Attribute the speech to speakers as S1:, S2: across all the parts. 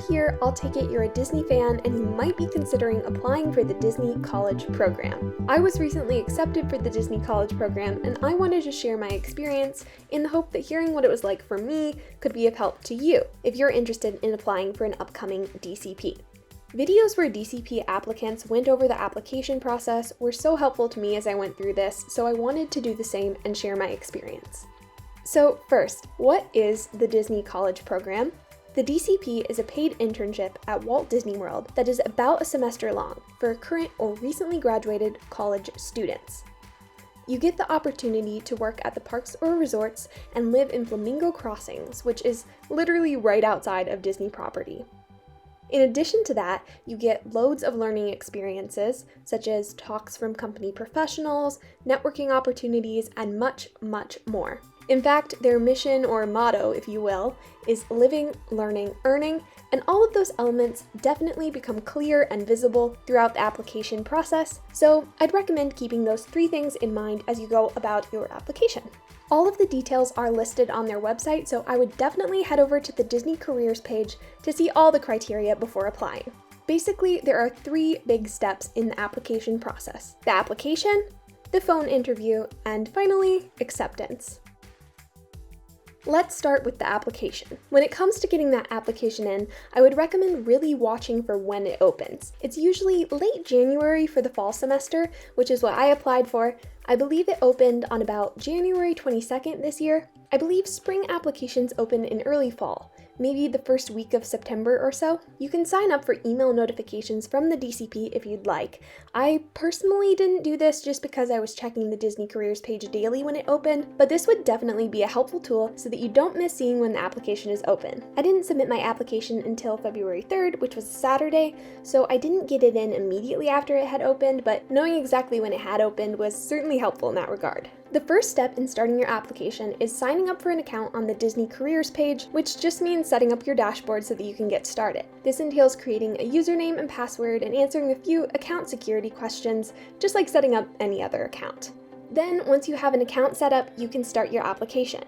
S1: you're here, I'll take it you're a Disney fan and you might be considering applying for the Disney College Program. I was recently accepted for the Disney College Program and I wanted to share my experience in the hope that hearing what it was like for me could be of help to you if you're interested in applying for an upcoming DCP. Videos where DCP applicants went over the application process were so helpful to me as I went through this, so I wanted to do the same and share my experience. So first, what is the Disney College Program? The DCP is a paid internship at Walt Disney World that is about a semester long for current or recently graduated college students. You get the opportunity to work at the parks or resorts and live in Flamingo Crossings, which is literally right outside of Disney property. In addition to that, you get loads of learning experiences, such as talks from company professionals, networking opportunities, and much, much more. In fact, their mission or motto, if you will, is living, learning, earning, and all of those elements definitely become clear and visible throughout the application process, so I'd recommend keeping those 3 things in mind as you go about your application. All of the details are listed on their website, so I would definitely head over to the Disney Careers page to see all the criteria before applying. Basically, there are 3 big steps in the application process: the application, the phone interview, and finally, acceptance. Let's start with the application. When it comes to getting that application in, I would recommend really watching for when it opens. It's usually late January for the fall semester, which is what I applied for. I believe it opened on about January 22nd this year. I believe spring applications open in early fall, maybe the first week of September or so. You can sign up for email notifications from the DCP if you'd like. I personally didn't do this just because I was checking the Disney Careers page daily when it opened, but this would definitely be a helpful tool so that you don't miss seeing when the application is open. I didn't submit my application until February 3rd, which was a Saturday, so I didn't get it in immediately after it had opened, but knowing exactly when it had opened was certainly helpful in that regard. The first step in starting your application is signing up for an account on the Disney Careers page, which just means setting up your dashboard so that you can get started. This entails creating a username and password and answering a few account security questions, just like setting up any other account. Then, once you have an account set up, you can start your application.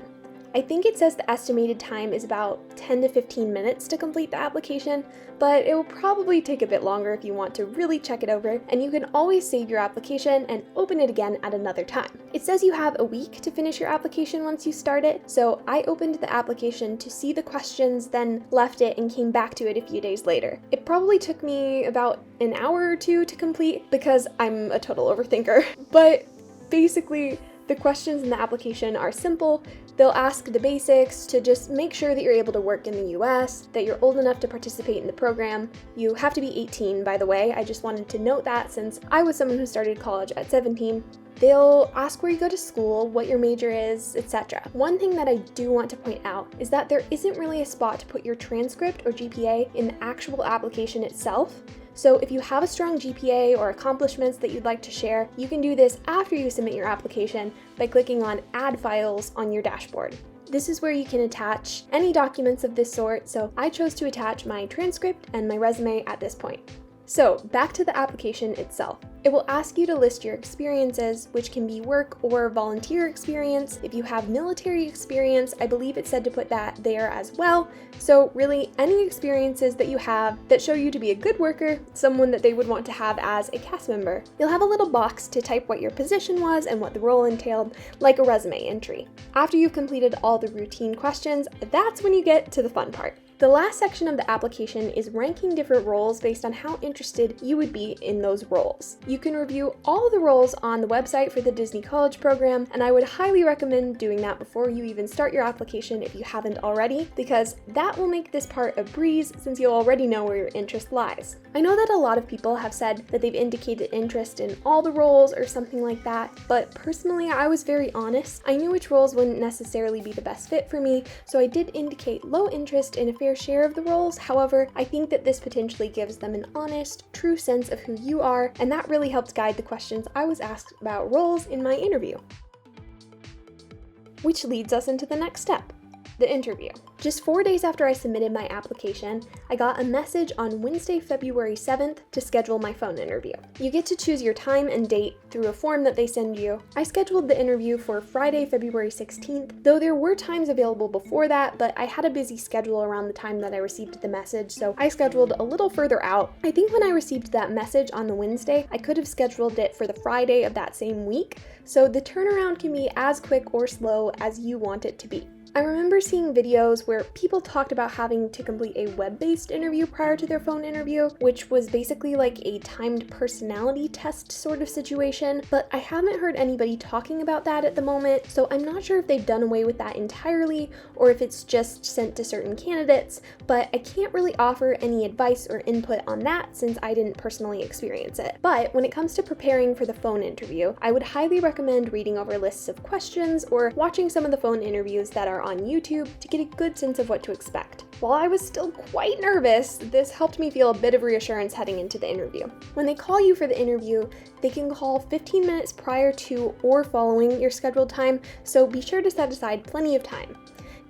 S1: I think it says the estimated time is about 10 to 15 minutes to complete the application, but it will probably take a bit longer if you want to really check it over, and you can always save your application and open it again at another time. It says you have a week to finish your application once you start it, so I opened the application to see the questions, then left it and came back to it a few days later. It probably took me about an hour or 2 to complete because I'm a total overthinker, but basically, the questions in the application are simple. They'll ask the basics to just make sure that you're able to work in the US, that you're old enough to participate in the program. You have to be 18, by the way. I just wanted to note that since I was someone who started college at 17. They'll ask where you go to school, what your major is, etc. One thing that I do want to point out is that there isn't really a spot to put your transcript or GPA in the actual application itself. So if you have a strong GPA or accomplishments that you'd like to share, you can do this after you submit your application by clicking on Add Files on your dashboard. This is where you can attach any documents of this sort, so I chose to attach my transcript and my resume at this point. So back to the application itself. It will ask you to list your experiences, which can be work or volunteer experience. If you have military experience, I believe it said to put that there as well. So really, any experiences that you have that show you to be a good worker, someone that they would want to have as a cast member. You'll have a little box to type what your position was and what the role entailed, like a resume entry. After you've completed all the routine questions, that's when you get to the fun part. The last section of the application is ranking different roles based on how interested you would be in those roles. You can review all the roles on the website for the Disney College Program, and I would highly recommend doing that before you even start your application if you haven't already, because that will make this part a breeze since you'll already know where your interest lies. I know that a lot of people have said that they've indicated interest in all the roles or something like that, but personally I was very honest. I knew which roles wouldn't necessarily be the best fit for me, so I did indicate low interest in a fair share of the roles. However, I think that this potentially gives them an honest, true sense of who you are, and that really helped guide the questions I was asked about roles in my interview. Which leads us into the next step, the interview. Just 4 days after I submitted my application, I got a message on Wednesday, February 7th to schedule my phone interview. You get to choose your time and date through a form that they send you. I scheduled the interview for Friday, February 16th, though there were times available before that, but I had a busy schedule around the time that I received the message, so I scheduled a little further out. I think when I received that message on the Wednesday, I could have scheduled it for the Friday of that same week, so the turnaround can be as quick or slow as you want it to be. I remember seeing videos where people talked about having to complete a web-based interview prior to their phone interview, which was basically like a timed personality test sort of situation, but I haven't heard anybody talking about that at the moment, so I'm not sure if they've done away with that entirely or if it's just sent to certain candidates, but I can't really offer any advice or input on that since I didn't personally experience it. But when it comes to preparing for the phone interview, I would highly recommend reading over lists of questions or watching some of the phone interviews that are on YouTube to get a good sense of what to expect. While I was still quite nervous, this helped me feel a bit of reassurance heading into the interview. When they call you for the interview, they can call 15 minutes prior to or following your scheduled time, so be sure to set aside plenty of time.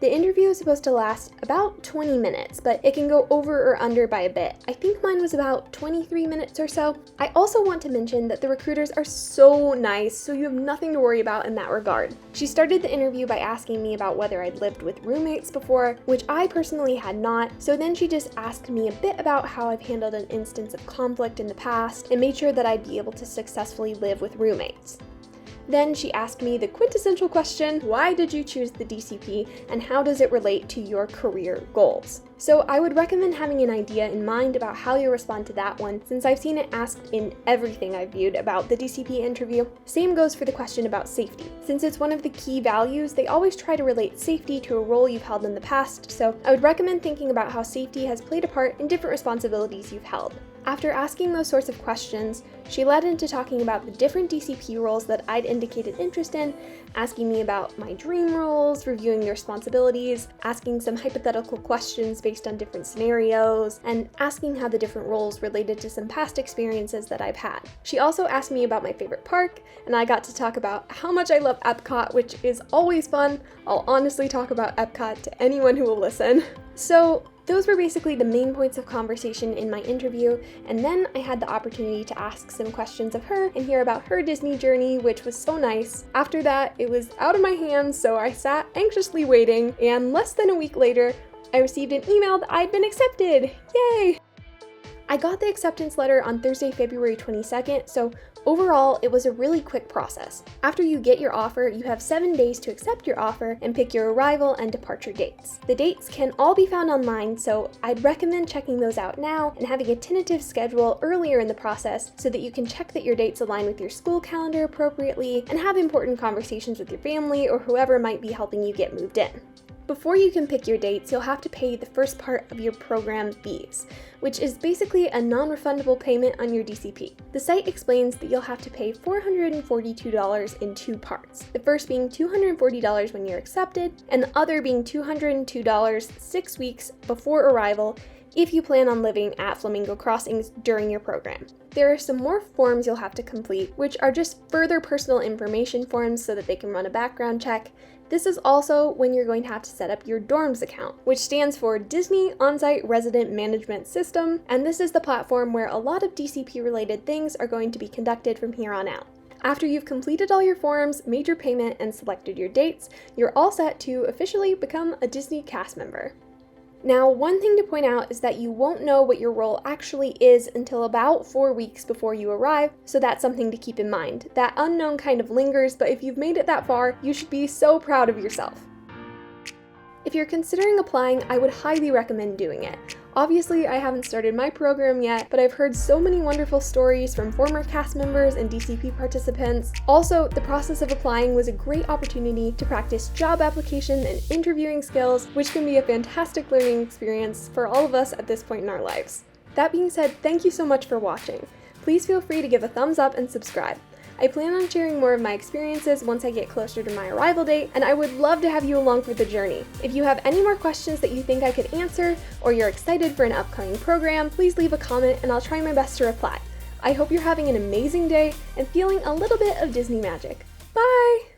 S1: The interview is supposed to last about 20 minutes, but it can go over or under by a bit. I think mine was about 23 minutes or so. I also want to mention that the recruiters are so nice, so you have nothing to worry about in that regard. She started the interview by asking me about whether I'd lived with roommates before, which I personally had not, so then she just asked me a bit about how I've handled an instance of conflict in the past and made sure that I'd be able to successfully live with roommates. Then she asked me the quintessential question, why did you choose the DCP and how does it relate to your career goals? So I would recommend having an idea in mind about how you respond to that one, since I've seen it asked in everything I've viewed about the DCP interview. Same goes for the question about safety. Since it's one of the key values, they always try to relate safety to a role you've held in the past, so I would recommend thinking about how safety has played a part in different responsibilities you've held. After asking those sorts of questions, she led into talking about the different DCP roles that I'd indicated interest in, asking me about my dream roles, reviewing the responsibilities, asking some hypothetical questions based on different scenarios, and asking how the different roles related to some past experiences that I've had. She also asked me about my favorite park, and I got to talk about how much I love Epcot, which is always fun. I'll honestly talk about Epcot to anyone who will listen. So those were basically the main points of conversation in my interview, and then I had the opportunity to ask some questions of her and hear about her Disney journey, which was so nice. After that, it was out of my hands, so I sat anxiously waiting, and less than a week later, I received an email that I'd been accepted! Yay! I got the acceptance letter on Thursday, February 22nd, so overall, it was a really quick process. After you get your offer, you have 7 days to accept your offer and pick your arrival and departure dates. The dates can all be found online, so I'd recommend checking those out now and having a tentative schedule earlier in the process so that you can check that your dates align with your school calendar appropriately and have important conversations with your family or whoever might be helping you get moved in. Before you can pick your dates, you'll have to pay the first part of your program fees, which is basically a non-refundable payment on your DCP. The site explains that you'll have to pay $442 in 2 parts, the first being $240 when you're accepted, and the other being $202 6 weeks before arrival if you plan on living at Flamingo Crossings during your program. There are some more forms you'll have to complete, which are just further personal information forms so that they can run a background check. This is also when you're going to have to set up your dorms account, which stands for Disney On-Site Resident Management System, and this is the platform where a lot of DCP-related things are going to be conducted from here on out. After you've completed all your forms, made your payment, and selected your dates, you're all set to officially become a Disney cast member. Now, one thing to point out is that you won't know what your role actually is until about 4 weeks before you arrive, so that's something to keep in mind. That unknown kind of lingers, but if you've made it that far, you should be so proud of yourself. If you're considering applying, I would highly recommend doing it. Obviously, I haven't started my program yet, but I've heard so many wonderful stories from former cast members and DCP participants. Also, the process of applying was a great opportunity to practice job application and interviewing skills, which can be a fantastic learning experience for all of us at this point in our lives. That being said, thank you so much for watching. Please feel free to give a thumbs up and subscribe. I plan on sharing more of my experiences once I get closer to my arrival date, and I would love to have you along for the journey. If you have any more questions that you think I could answer, or you're excited for an upcoming program, please leave a comment and I'll try my best to reply. I hope you're having an amazing day and feeling a little bit of Disney magic. Bye!